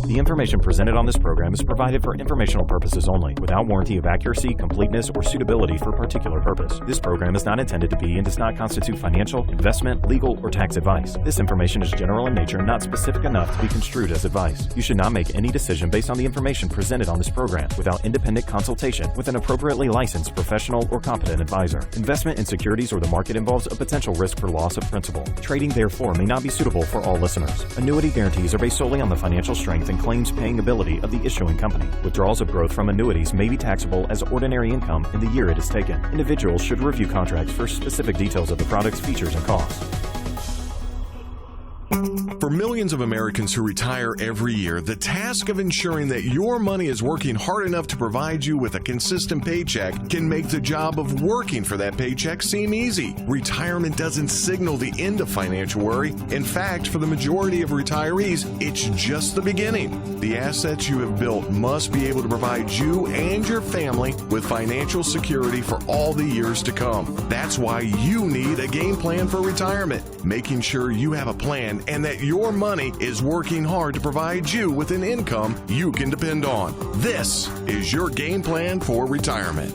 The information presented on this program is provided for informational purposes only, without warranty of accuracy, completeness, or suitability for a particular purpose. This program is not intended to be and does not constitute financial, investment, legal, or tax advice. This information is general in nature and not specific enough to be construed as advice. You should not make any decision based on the information presented on this program without independent consultation with an appropriately licensed professional or competent advisor. Investment in securities or the market involves a potential risk for loss of principal. Trading, therefore, may not be suitable for all listeners. Annuity guarantees are based solely on the financial strength and claims-paying ability of the issuing company. Withdrawals of growth from annuities may be taxable as ordinary income in the year it is taken. Individuals should review contracts for specific details of the product's features and costs. For millions of Americans who retire every year, the task of ensuring that your money is working hard enough to provide you with a consistent paycheck can make the job of working for that paycheck seem easy. Retirement doesn't signal the end of financial worry. In fact, for the majority of retirees, it's just the beginning. The assets you have built must be able to provide you and your family with financial security for all the years to come. That's why you need a game plan for retirement, making sure you have a plan and that your money is working hard to provide you with an income you can depend on. This is your game plan for retirement.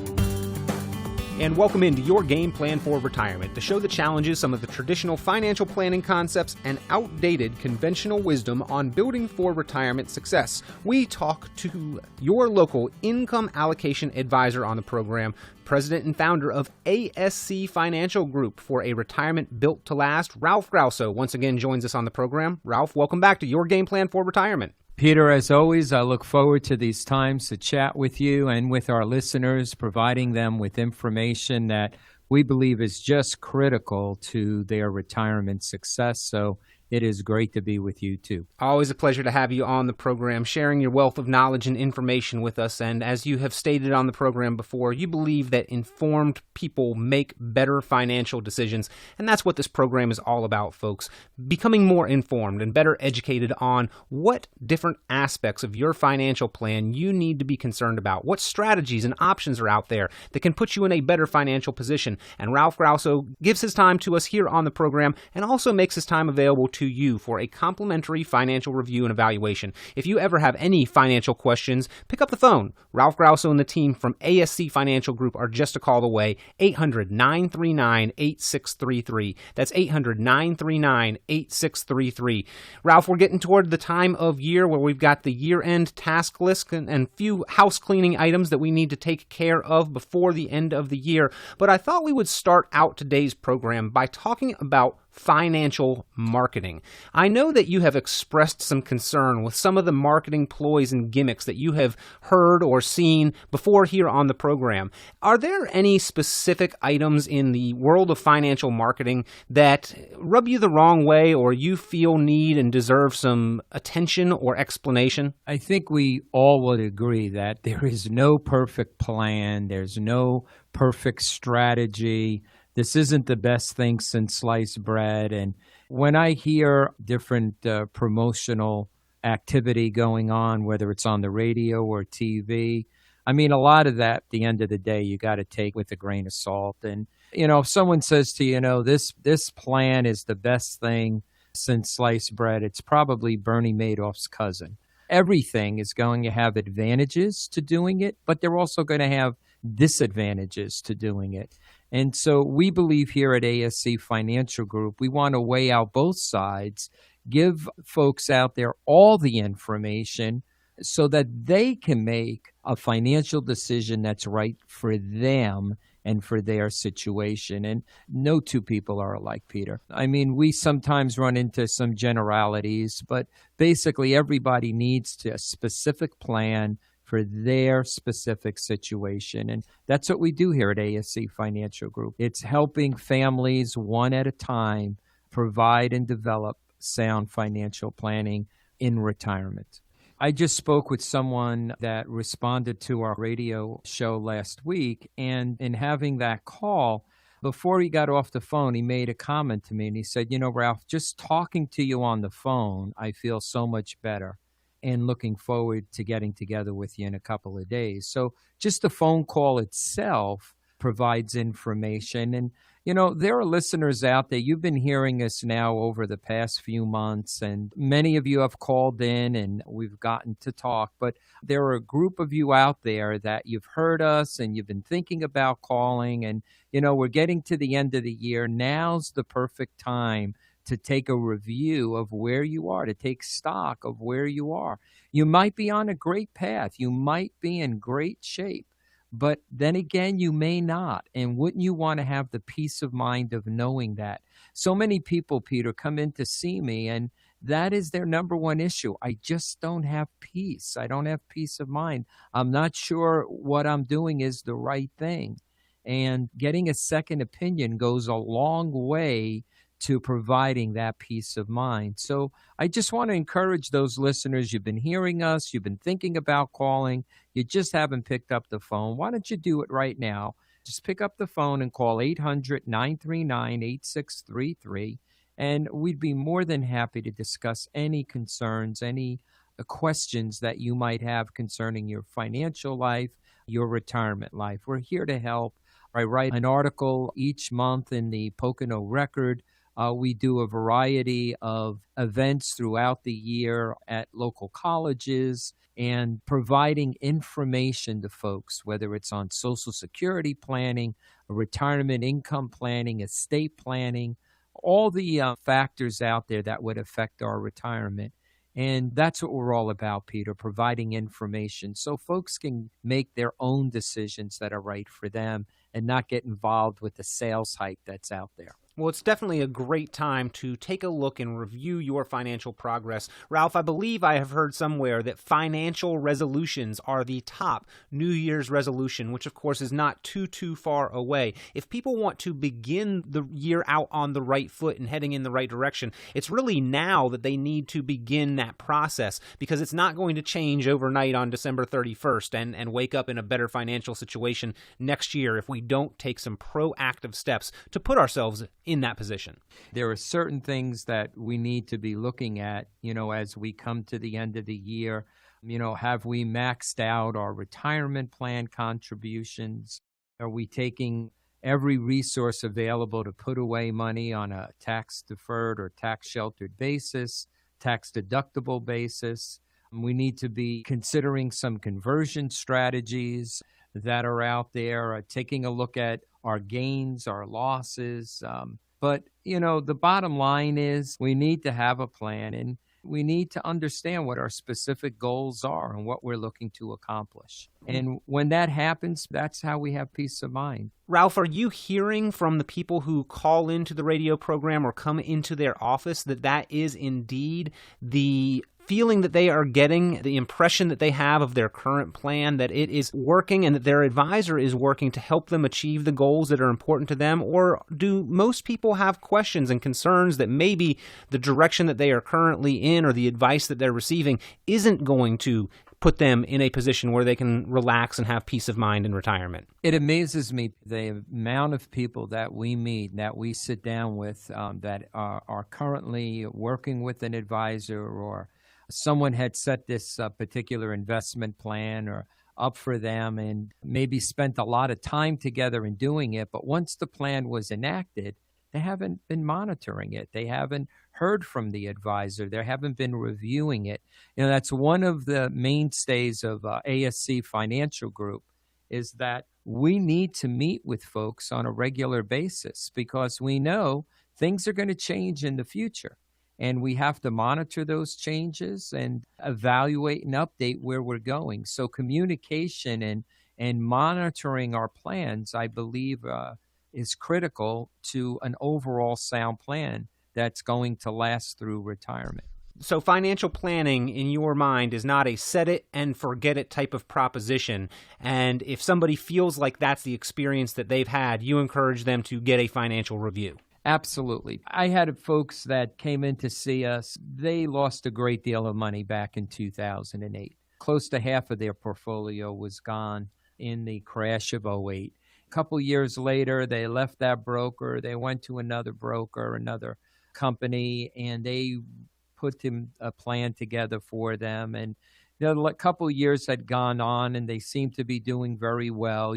And welcome into Your Game Plan for Retirement, the show that challenges some of the traditional financial planning concepts and outdated conventional wisdom on building for retirement success. We talk to your local income allocation advisor on the program, president and founder of ASC Financial Group for a retirement built to last. Ralph Grauso once again joins us on the program. Ralph, welcome back to Your Game Plan for Retirement. Peter, as always, I look forward to these times to chat with you and with our listeners, providing them with information that we believe is just critical to their retirement success. So it is great to be with you, too. Always a pleasure to have you on the program, sharing your wealth of knowledge and information with us. And as you have stated on the program before, you believe that informed people make better financial decisions. And that's what this program is all about, folks. Becoming more informed and better educated on what different aspects of your financial plan you need to be concerned about, what strategies and options are out there that can put you in a better financial position. And Ralph Grauso gives his time to us here on the program and also makes his time available to you for a complimentary financial review and evaluation. If you ever have any financial questions, pick up the phone. Ralph Grauso and the team from ASC Financial Group are just a call away. 800-939-8633. That's 800-939-8633. Ralph, we're getting toward the time of year where we've got the year-end task list and few house cleaning items that we need to take care of before the end of the year. But I thought we would start out today's program by talking about financial marketing. I know that you have expressed some concern with some of the marketing ploys and gimmicks that you have heard or seen before here on the program. Are there any specific items in the world of financial marketing that rub you the wrong way or you feel need and deserve some attention or explanation? I think we all would agree that there is no perfect plan. There's no perfect strategy. This isn't the best thing since sliced bread. And when I hear different promotional activity going on, whether it's on the radio or TV, I mean, a lot of that, at the end of the day, you got to take with a grain of salt. And, if someone says to you, this plan is the best thing since sliced bread, it's probably Bernie Madoff's cousin. Everything is going to have advantages to doing it, but they're also going to have disadvantages to doing it. And so we believe here at ASC Financial Group, we want to weigh out both sides, give folks out there all the information so that they can make a financial decision that's right for them and for their situation. And no two people are alike, Peter. I mean, we sometimes run into some generalities, but basically everybody needs a specific plan for their specific situation. And that's what we do here at ASC Financial Group. It's helping families one at a time provide and develop sound financial planning in retirement. I just spoke with someone that responded to our radio show last week, and in having that call, before he got off the phone, he made a comment to me, and he said, Ralph, just talking to you on the phone, I feel so much better. And looking forward to getting together with you in a couple of days. So just the phone call itself provides information. And, there are listeners out there. You've been hearing us now over the past few months, and many of you have called in and we've gotten to talk. But there are a group of you out there that you've heard us and you've been thinking about calling. And, we're getting to the end of the year. Now's the perfect time to take a review of where you are, to take stock of where you are. You might be on a great path. You might be in great shape. But then again, you may not. And wouldn't you want to have the peace of mind of knowing that? So many people, Peter, come in to see me, and that is their number one issue. I just don't have peace. I don't have peace of mind. I'm not sure what I'm doing is the right thing. And getting a second opinion goes a long way to providing that peace of mind. So I just want to encourage those listeners. You've been hearing us. You've been thinking about calling. You just haven't picked up the phone. Why don't you do it right now? Just pick up the phone and call 800-939-8633. And we'd be more than happy to discuss any concerns, any questions that you might have concerning your financial life, your retirement life. We're here to help. I write an article each month in the Pocono Record. We do a variety of events throughout the year at local colleges and providing information to folks, whether it's on Social Security planning, retirement income planning, estate planning, all the factors out there that would affect our retirement. And that's what we're all about, Peter, providing information so folks can make their own decisions that are right for them and not get involved with the sales hype that's out there. Well, it's definitely a great time to take a look and review your financial progress. Ralph, I believe I have heard somewhere that financial resolutions are the top New Year's resolution, which of course is not too far away. If people want to begin the year out on the right foot and heading in the right direction, it's really now that they need to begin that process, because it's not going to change overnight on December 31st and wake up in a better financial situation next year if we don't take some proactive steps to put ourselves in that position. There are certain things that we need to be looking at, as we come to the end of the year. Have we maxed out our retirement plan contributions? Are we taking every resource available to put away money on a tax-deferred or tax-sheltered basis, tax-deductible basis? We need to be considering some conversion strategies that are out there, taking a look at our gains, our losses. But the bottom line is we need to have a plan, and we need to understand what our specific goals are and what we're looking to accomplish. And when that happens, that's how we have peace of mind. Ralph, are you hearing from the people who call into the radio program or come into their office that is indeed the feeling that they are getting, the impression that they have of their current plan, that it is working and that their advisor is working to help them achieve the goals that are important to them? Or do most people have questions and concerns that maybe the direction that they are currently in or the advice that they're receiving isn't going to put them in a position where they can relax and have peace of mind in retirement? It amazes me the amount of people that we meet, that we sit down with, that are currently working with an advisor, or someone had set this particular investment plan or up for them and maybe spent a lot of time together in doing it. But once the plan was enacted, they haven't been monitoring it. They haven't heard from the advisor. They haven't been reviewing it. That's one of the mainstays of ASC Financial Group, is that we need to meet with folks on a regular basis, because we know things are going to change in the future. And we have to monitor those changes and evaluate and update where we're going. So communication and monitoring our plans, I believe, is critical to an overall sound plan that's going to last through retirement. So financial planning, in your mind, is not a set it and forget it type of proposition. And if somebody feels like that's the experience that they've had, you encourage them to get a financial review. Absolutely. I had folks that came in to see us. They lost a great deal of money back in 2008. Close to half of their portfolio was gone in the crash of '08. A couple years later, they left that broker. They went to another broker, another company, and they put a plan together for them. And A couple of years had gone on and they seemed to be doing very well.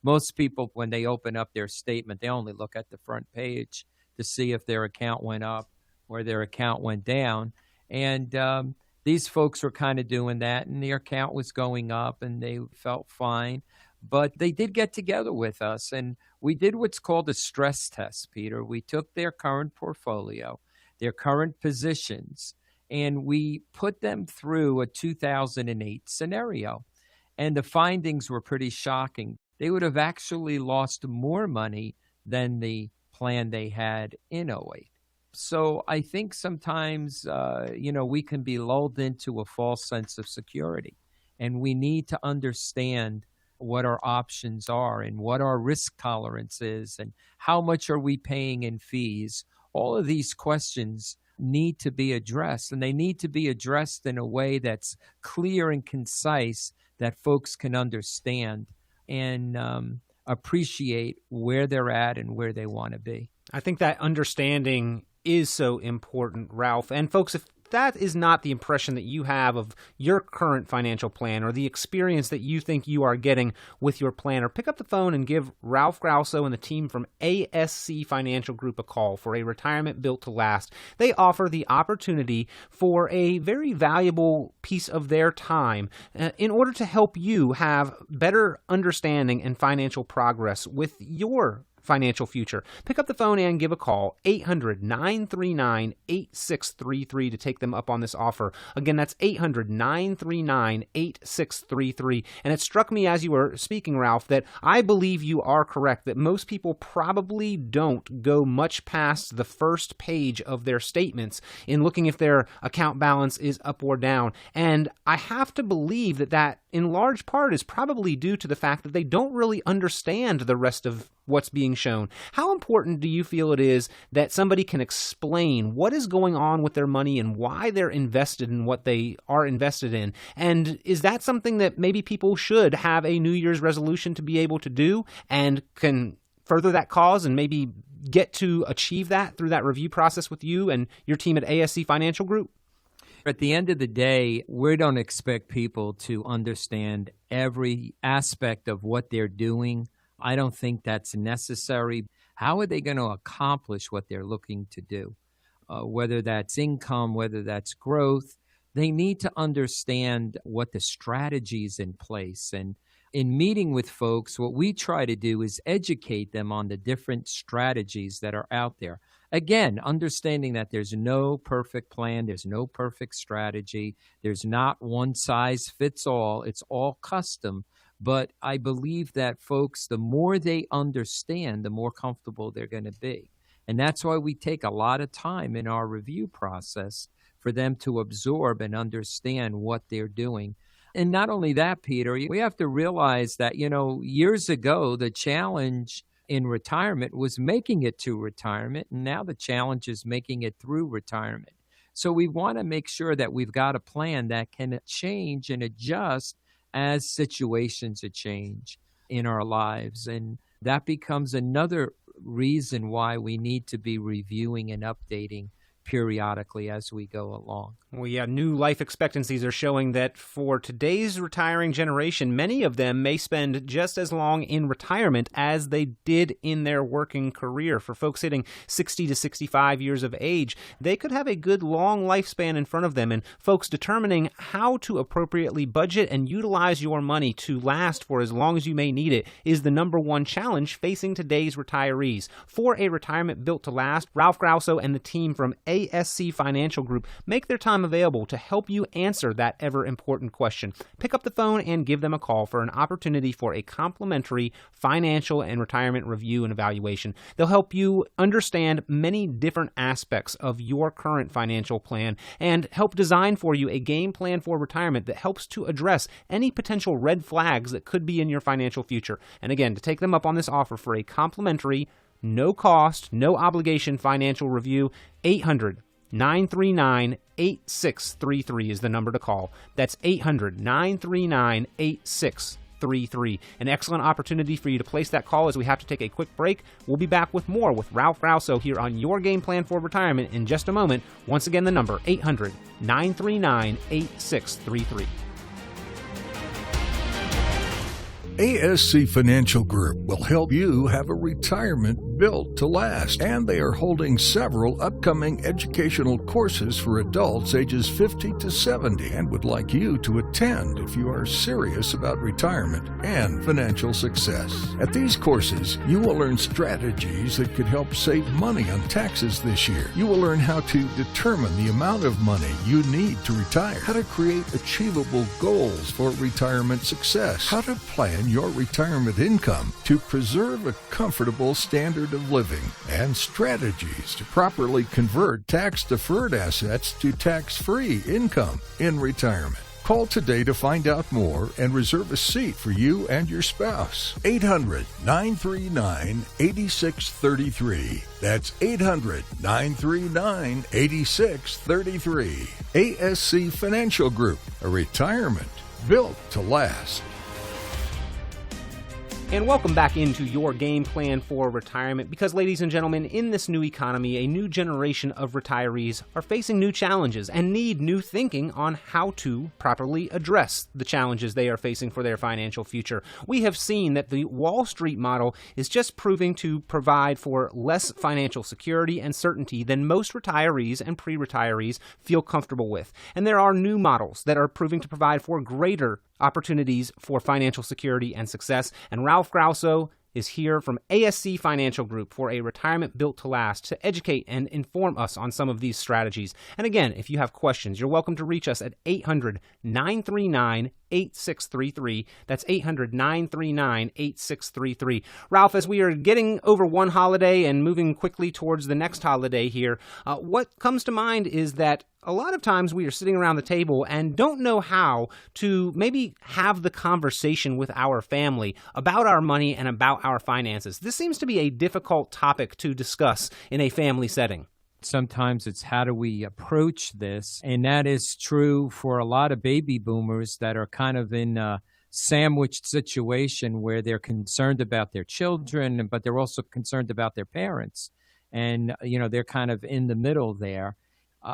Most people, when they open up their statement, they only look at the front page to see if their account went up or their account went down. And these folks were kind of doing that, and their account was going up and they felt fine. But they did get together with us, and we did what's called a stress test, Peter. We took their current portfolio, their current positions, and we put them through a 2008 scenario. And the findings were pretty shocking. They would have actually lost more money than the plan they had in '08. So I think sometimes, we can be lulled into a false sense of security. And we need to understand what our options are and what our risk tolerance is and how much are we paying in fees. All of these questions need to be addressed, and they need to be addressed in a way that's clear and concise that folks can understand and appreciate where they're at and where they want to be. I think that understanding is so important, Ralph. And folks, if that is not the impression that you have of your current financial plan or the experience that you think you are getting with your planner, pick up the phone and give Ralph Grauso and the team from ASC Financial Group a call for a retirement built to last. They offer the opportunity for a very valuable piece of their time in order to help you have better understanding and financial progress with your financial future. Pick up the phone and give a call, 800-939-8633 to take them up on this offer. Again, that's 800-939-8633. And it struck me as you were speaking, Ralph, that I believe you are correct, that most people probably don't go much past the first page of their statements in looking if their account balance is up or down. And I have to believe that in large part is probably due to the fact that they don't really understand the rest of what's being shown. How important do you feel it is that somebody can explain what is going on with their money and why they're invested in what they are invested in? And is that something that maybe people should have a New Year's resolution to be able to do and can further that cause and maybe get to achieve that through that review process with you and your team at ASC Financial Group? At the end of the day, we don't expect people to understand every aspect of what they're doing. I don't think that's necessary. How are they going to accomplish what they're looking to do? Whether that's income, whether that's growth, they need to understand what the strategy is in place. And in meeting with folks, what we try to do is educate them on the different strategies that are out there. Again, understanding that there's no perfect plan, there's no perfect strategy, there's not one size fits all, it's all custom. But I believe that folks, the more they understand, the more comfortable they're going to be. And that's why we take a lot of time in our review process for them to absorb and understand what they're doing. And not only that, Peter, we have to realize that, years ago, the challenge in retirement was making it to retirement. And now the challenge is making it through retirement. So we want to make sure that we've got a plan that can change and adjust as situations change in our lives. And that becomes another reason why we need to be reviewing and updating periodically as we go along. Well, yeah, new life expectancies are showing that for today's retiring generation, many of them may spend just as long in retirement as they did in their working career. For folks hitting 60 to 65 years of age, they could have a good long lifespan in front of them. And folks, determining how to appropriately budget and utilize your money to last for as long as you may need it is the number one challenge facing today's retirees. For a retirement built to last, Ralph Grauso and the team from ASC Financial Group make their time available to help you answer that ever-important question. Pick up the phone and give them a call for an opportunity for a complimentary financial and retirement review and evaluation. They'll help you understand many different aspects of your current financial plan and help design for you a game plan for retirement that helps to address any potential red flags that could be in your financial future. And again, to take them up on this offer for a complimentary, no cost, no obligation financial review, 800-939-8633 is the number to call. That's 800-939-8633. An excellent opportunity for you to place that call as we have to take a quick break. We'll be back with more with Ralph Grauso here on Your Game Plan for Retirement in just a moment. Once again, the number 800-939-8633. ASC Financial Group will help you have a retirement built to last, and they are holding several upcoming educational courses for adults ages 50 to 70 and would like you to attend if you are serious about retirement and financial success. At these courses, you will learn strategies that could help save money on taxes this year. You will learn how to determine the amount of money you need to retire, how to create achievable goals for retirement success, how to plan your retirement income to preserve a comfortable standard of living, and strategies to properly convert tax-deferred assets to tax-free income in retirement. Call today to find out more and reserve a seat for you and your spouse. 800-939-8633. That's 800-939-8633. ASC Financial Group, a retirement built to last. And welcome back into your game plan for retirement, because, ladies and gentlemen, in this new economy, a new generation of retirees are facing new challenges and need new thinking on how to properly address the challenges they are facing for their financial future. We have seen that the Wall Street model is just proving to provide for less financial security and certainty than most retirees and pre-retirees feel comfortable with. And there are new models that are proving to provide for greater opportunities for financial security and success. And Ralph Grauso is here from ASC Financial Group for a retirement built to last to educate and inform us on some of these strategies. And again, if you have questions, you're welcome to reach us at 800-939-8633. That's 800-939-8633. Ralph, as we are getting over one holiday and moving quickly towards the next holiday here, what comes to mind is that a lot of times we are sitting around the table and don't know how to maybe have the conversation with our family about our money and about our finances. This seems to be a difficult topic to discuss in a family setting. Sometimes it's how do we approach this? And that is true for a lot of baby boomers that are kind of in a sandwiched situation where they're concerned about their children, but they're also concerned about their parents. And, they're kind of in the middle there.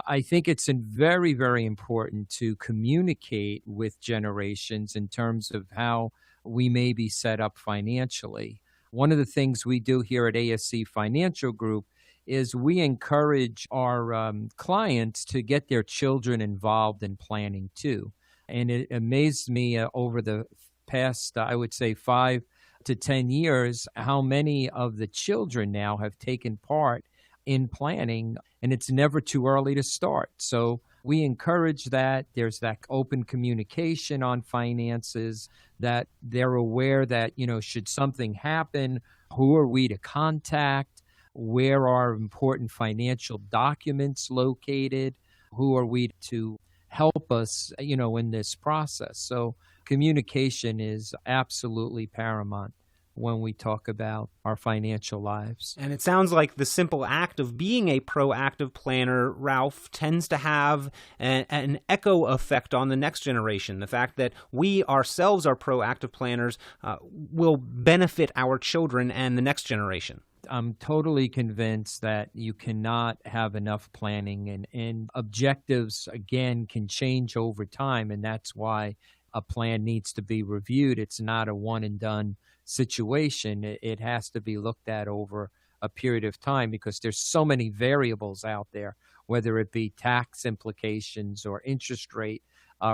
I think it's very, very important to communicate with generations in terms of how we may be set up financially. One of the things we do here at ASC Financial Group is we encourage our clients to get their children involved in planning too. And it amazed me over the past, I would say, 5 to 10 years, how many of the children now have taken part in planning, and it's never too early to start. So we encourage that. There's that open communication on finances, that they're aware that, should something happen, who are we to contact? Where are important financial documents located? Who are we to help us, in this process? So communication is absolutely paramount when we talk about our financial lives. And it sounds like the simple act of being a proactive planner, Ralph, tends to have an echo effect on the next generation. The fact that we ourselves are proactive planners will benefit our children and the next generation. I'm totally convinced that you cannot have enough planning, and objectives, again, can change over time, and that's why a plan needs to be reviewed. It's not a one-and-done situation. It has to be looked at over a period of time because there's so many variables out there, whether it be tax implications or interest rate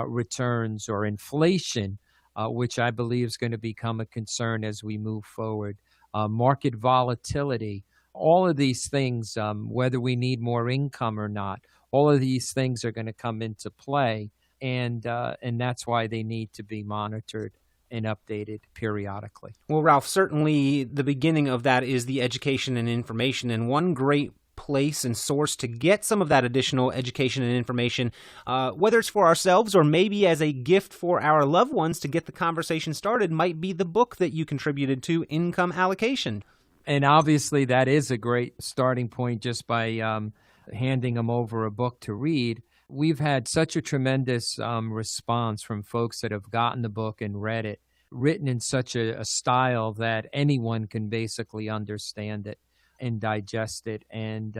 returns or inflation, which I believe is going to become a concern as we move forward. Market volatility, all of these things, whether we need more income or not, all of these things are going to come into play, and that's why they need to be monitored and updated periodically. Well, Ralph, certainly the beginning of that is the education and information, and one great place and source to get some of that additional education and information, whether it's for ourselves or maybe as a gift for our loved ones to get the conversation started, might be the book that you contributed to, Income Allocation. And obviously that is a great starting point just by handing them over a book to read. We've had such a tremendous response from folks that have gotten the book and read it, written in such a style that anyone can basically understand it and digest it. And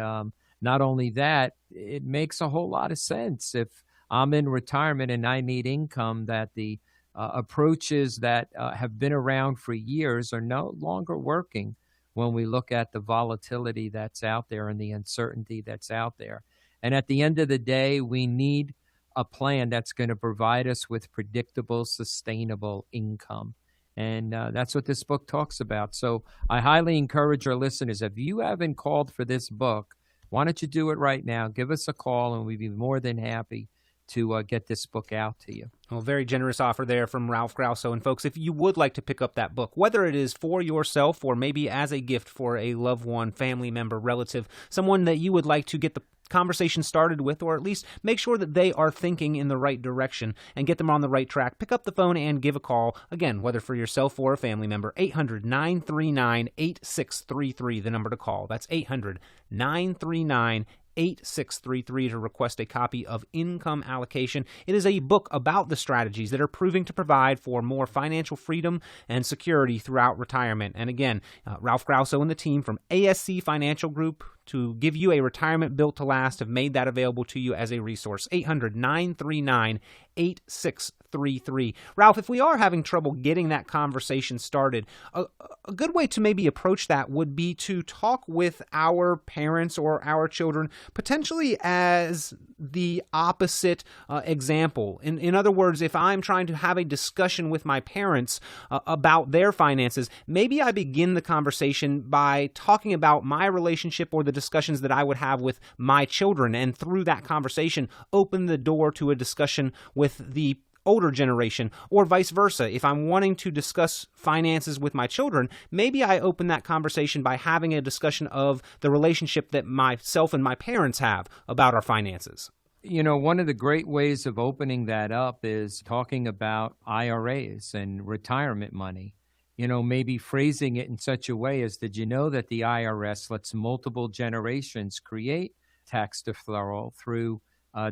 not only that, it makes a whole lot of sense. If I'm in retirement and I need income, that the approaches that have been around for years are no longer working when we look at the volatility that's out there and the uncertainty that's out there. And at the end of the day, we need a plan that's going to provide us with predictable, sustainable income. And that's what this book talks about. So I highly encourage our listeners, if you haven't called for this book, why don't you do it right now? Give us a call, and we'd be more than happy to get this book out to you. Well, very generous offer there from Ralph Grauso. And folks, if you would like to pick up that book, whether it is for yourself or maybe as a gift for a loved one, family member, relative, someone that you would like to get the conversation started with, or at least make sure that they are thinking in the right direction and get them on the right track, pick up the phone and give a call. Again, whether for yourself or a family member, 800-939-8633, the number to call. That's 800-939-8633 to request a copy of Income Allocation. It is a book about the strategies that are proving to provide for more financial freedom and security throughout retirement. And again, Ralph Grauso and the team from ASC Financial Group, to give you a retirement built to last, have made that available to you as a resource. 800-939-8633. Ralph, if we are having trouble getting that conversation started, a good way to maybe approach that would be to talk with our parents or our children, potentially as the opposite example. In other words, if I'm trying to have a discussion with my parents about their finances, maybe I begin the conversation by talking about my relationship or the discussions that I would have with my children, and through that conversation, open the door to a discussion with the older generation, or vice versa. If I'm wanting to discuss finances with my children, maybe I open that conversation by having a discussion of the relationship that myself and my parents have about our finances. You know, one of the great ways of opening that up is talking about IRAs and retirement money. You know, maybe phrasing it in such a way as, did you know that the IRS lets multiple generations create tax deferral through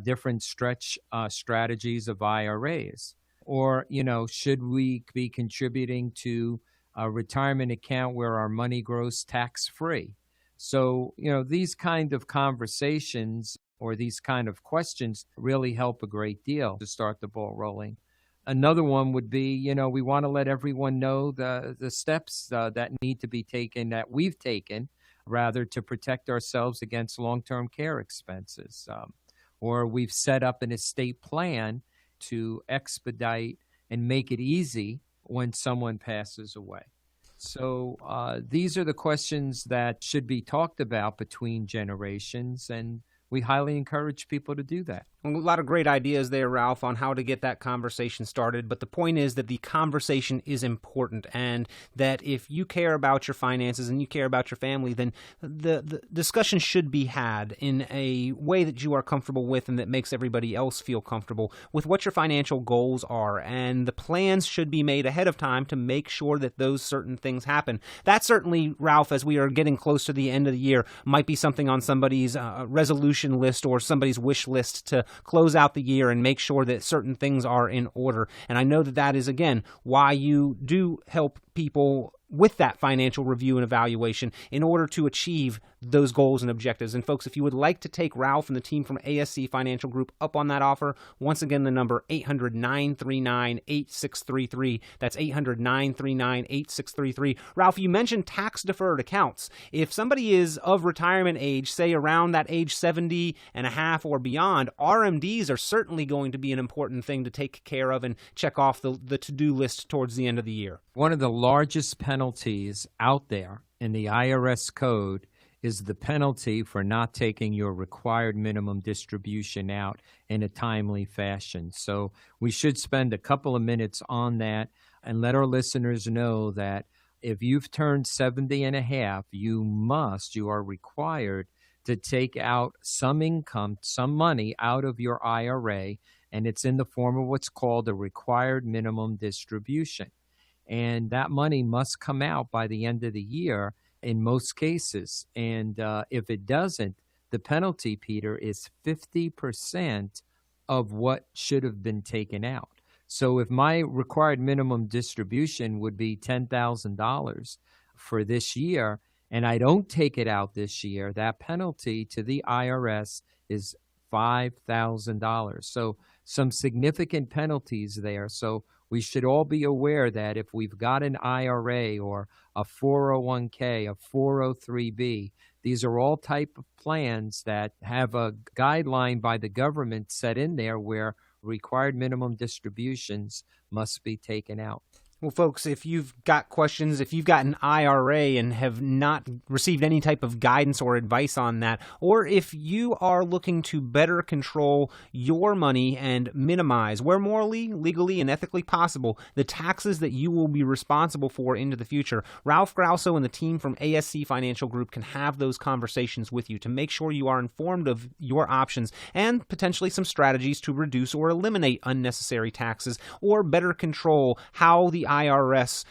different stretch strategies of IRAs? Or, you know, should we be contributing to a retirement account where our money grows tax-free? So, you know, these kind of conversations or these kind of questions really help a great deal to start the ball rolling. Another one would be, you know, we want to let everyone know the steps that need to be taken, that we've taken, rather, to protect ourselves against long-term care expenses. Or we've set up an estate plan to expedite and make it easy when someone passes away. So these are the questions that should be talked about between generations, and we highly encourage people to do that. A lot of great ideas there, Ralph, on how to get that conversation started. But the point is that the conversation is important, and that if you care about your finances and you care about your family, then the discussion should be had in a way that you are comfortable with and that makes everybody else feel comfortable with what your financial goals are. And the plans should be made ahead of time to make sure that those certain things happen. That certainly, Ralph, as we are getting close to the end of the year, might be something on somebody's resolution list or somebody's wish list to close out the year and make sure that certain things are in order. And I know that that is, again, why you do help people with that financial review and evaluation in order to achieve those goals and objectives. And folks, if you would like to take Ralph and the team from ASC Financial Group up on that offer, once again, the number 800-939-8633. That's 800-939-8633. Ralph, you mentioned tax-deferred accounts. If somebody is of retirement age, say around that age 70 and a half or beyond, RMDs are certainly going to be an important thing to take care of and check off the to-do list towards the end of the year. One of the largest penalties out there in the IRS code is the penalty for not taking your required minimum distribution out in a timely fashion. So we should spend a couple of minutes on that and let our listeners know that if you've turned 70 and a half, you are required to take out some income, some money out of your IRA, and it's in the form of what's called a required minimum distribution. And that money must come out by the end of the year in most cases. And if it doesn't, the penalty, Peter, is 50% of what should have been taken out. So if my required minimum distribution would be $10,000 for this year, and I don't take it out this year, that penalty to the IRS is $5,000. So some significant penalties there. So we should all be aware that if we've got an IRA or a 401k, a 403b, these are all type of plans that have a guideline by the government set in there where required minimum distributions must be taken out. Well, folks, if you've got questions, if you've got an IRA and have not received any type of guidance or advice on that, or if you are looking to better control your money and minimize, where morally, legally, and ethically possible, the taxes that you will be responsible for into the future, Ralph Grauso and the team from ASC Financial Group can have those conversations with you to make sure you are informed of your options and potentially some strategies to reduce or eliminate unnecessary taxes or better control how the IRS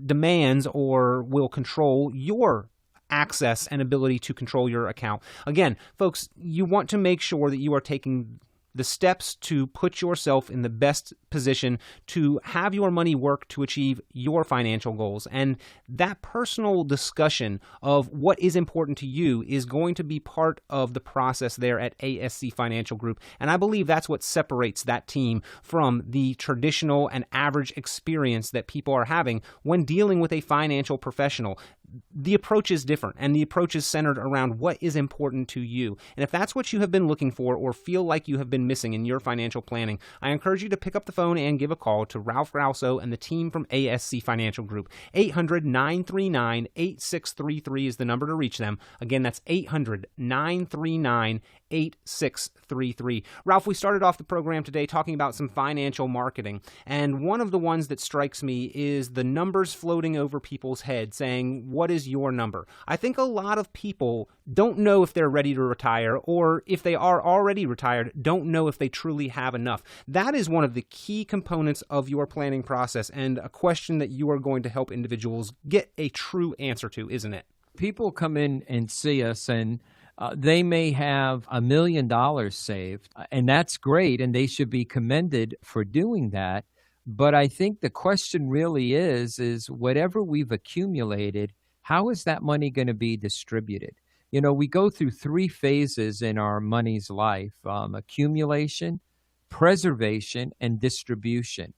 demands or will control your access and ability to control your account. Again, folks, you want to make sure that you are taking the steps to put yourself in the best position to have your money work to achieve your financial goals. And that personal discussion of what is important to you is going to be part of the process there at ASC Financial Group. And I believe that's what separates that team from the traditional and average experience that people are having when dealing with a financial professional. The approach is different, and the approach is centered around what is important to you. And if that's what you have been looking for or feel like you have been missing in your financial planning, I encourage you to pick up the phone and give a call to Ralph Grauso and the team from ASC Financial Group. 800-939-8633 is the number to reach them. Again, that's 800-939-8633. Ralph, we started off the program today talking about some financial marketing, and one of the ones that strikes me is the numbers floating over people's heads saying, what is your number? I think a lot of people don't know if they're ready to retire, or if they are already retired, don't know if they truly have enough. That is one of the key components of your planning process, and a question that you are going to help individuals get a true answer to, isn't it? People come in and see us, and they may have $1 million saved, and that's great, and they should be commended for doing that. But I think the question really is whatever we've accumulated, how is that money going to be distributed? You know, we go through 3 phases in our money's life: accumulation, preservation, and distribution.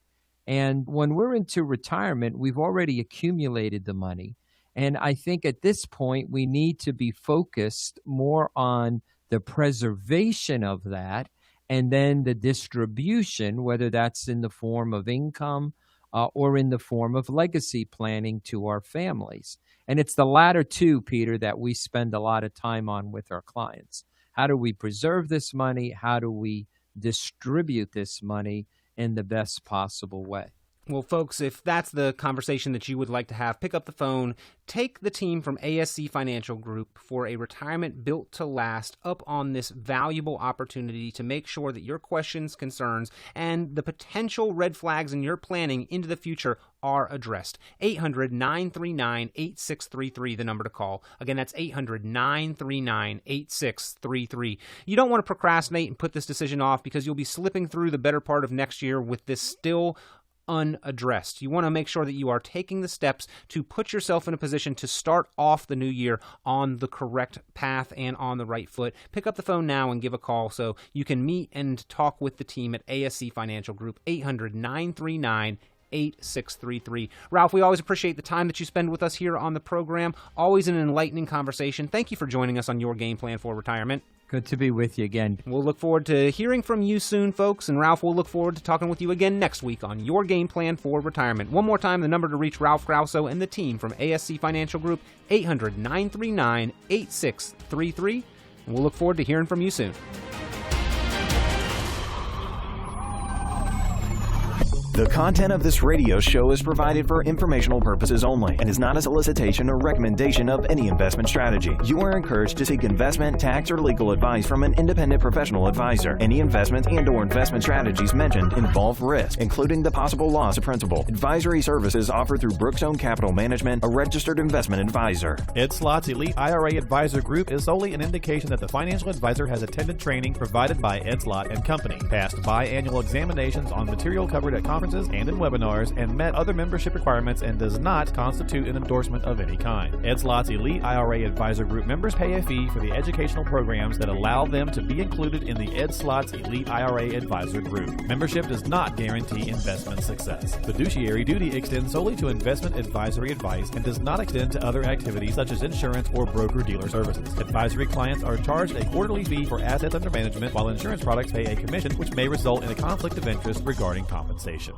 And when we're into retirement, we've already accumulated the money. And I think at this point, we need to be focused more on the preservation of that, and then the distribution, whether that's in the form of income or in the form of legacy planning to our families. And it's the latter two, Peter, that we spend a lot of time on with our clients. How do we preserve this money? How do we distribute this money in the best possible way? Well, folks, if that's the conversation that you would like to have, pick up the phone, take the team from ASC Financial Group for a retirement built to last up on this valuable opportunity to make sure that your questions, concerns, and the potential red flags in your planning into the future are addressed. 800-939-8633, the number to call. Again, that's 800-939-8633. You don't want to procrastinate and put this decision off, because you'll be slipping through the better part of next year with this still unaddressed. You want to make sure that you are taking the steps to put yourself in a position to start off the new year on the correct path and on the right foot. Pick up the phone now and give a call so you can meet and talk with the team at ASC Financial Group. 800-939-8633. Ralph, we always appreciate the time that you spend with us here on the program. Always an enlightening conversation. Thank you for joining us on Your Game Plan for Retirement. Good to be with you again. We'll look forward to hearing from you soon, folks. And Ralph, we'll look forward to talking with you again next week on Your Game Plan for Retirement. One more time, the number to reach Ralph Grauso and the team from ASC Financial Group, 800-939-8633. And we'll look forward to hearing from you soon. The content of this radio show is provided for informational purposes only and is not a solicitation or recommendation of any investment strategy. You are encouraged to seek investment, tax, or legal advice from an independent professional advisor. Any investments and/or investment strategies mentioned involve risk, including the possible loss of principal. Advisory services offered through Brookstone Capital Management, a registered investment advisor. Ed Slott's Elite IRA Advisor Group is solely an indication that the financial advisor has attended training provided by Ed Slott and Company, passed biannual examinations on material covered at conferences conferences and in webinars and met other membership requirements and does not constitute an endorsement of any kind. Ed Slott's Elite IRA Advisor Group members pay a fee for the educational programs that allow them to be included in the Ed Slott's Elite IRA Advisor Group. Membership does not guarantee investment success. Fiduciary duty extends solely to investment advisory advice and does not extend to other activities such as insurance or broker-dealer services. Advisory clients are charged a quarterly fee for assets under management, while insurance products pay a commission, which may result in a conflict of interest regarding compensation.